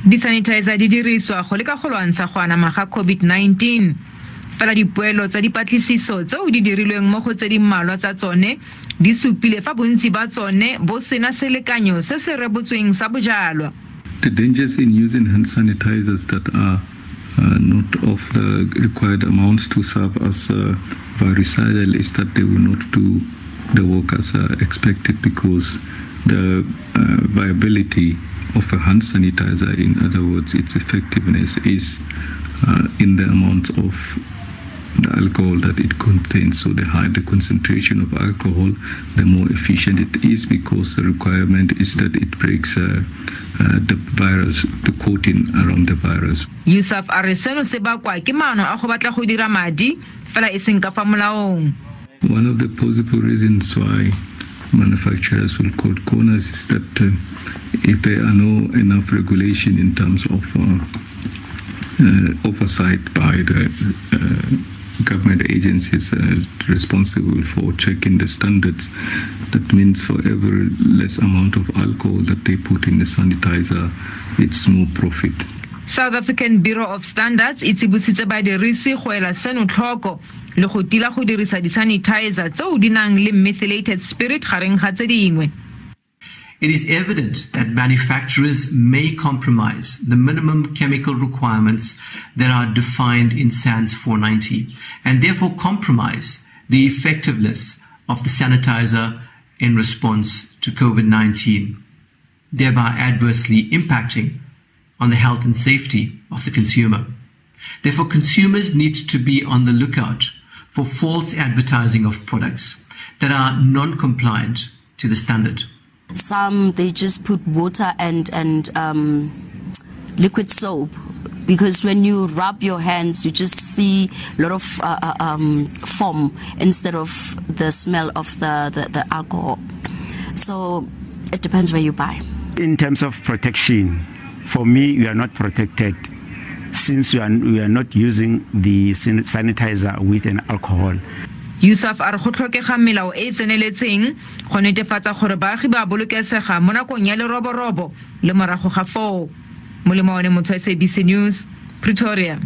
Di-sanitizer di diriswa go leka go lwantsha go anama ga COVID-19. Fela dipoelo tsa dipatlisiso tseo di dirilweng mo go tse di mmalwa tsa tsone di supile fa bontsi ba tsone bo sena selekanyo se se rebotsweng sa bojalwa. The dangers in using hand sanitizers that are not of the required amounts to serve as virucidal is that they will not do the work as expected, because the viability of a hand sanitizer, in other words, its effectiveness is in the amount of the alcohol that it contains. So the higher the concentration of alcohol, the more efficient it is, because the requirement is that it breaks the virus, the coating around the virus. Yusuf Areseno se bakwa ke maano a go batla go dira madi fela e seng ka fa molaong. One of the possible reasons why manufacturers will cut corners is that if there are no enough regulation in terms of oversight by the government agencies responsible for checking the standards, that means for every less amount of alcohol that they put in the sanitizer, it's more profit. South African Bureau of Standards e tsibositse badirisi go ela seno tlhoko le go tila go dirisa di-sanitizer tseo di nang le methylated spirit gareng ga tse dingwe. It is evident that manufacturers may compromise the minimum chemical requirements that are defined in SANS 490 and therefore compromise the effectiveness of the sanitizer in response to COVID-19, thereby adversely impacting on the health and safety of the consumer. Therefore, consumers need to be on the lookout for false advertising of products that are non-compliant to the standard. Some, they just put water and liquid soap, because when you rub your hands, you just see a lot of foam instead of the smell of the alcohol. So it depends where you buy. In terms of protection, for me, we are not protected since we are not using the sanitizer with an alcohol. Yusuf a re go tlhokega melao e tseneletseng go netefatsa gore baagi ba bolokesega mo nakong ya leroborobo le morago ga foo. Molemo wa Motho SABC News, Pretoria.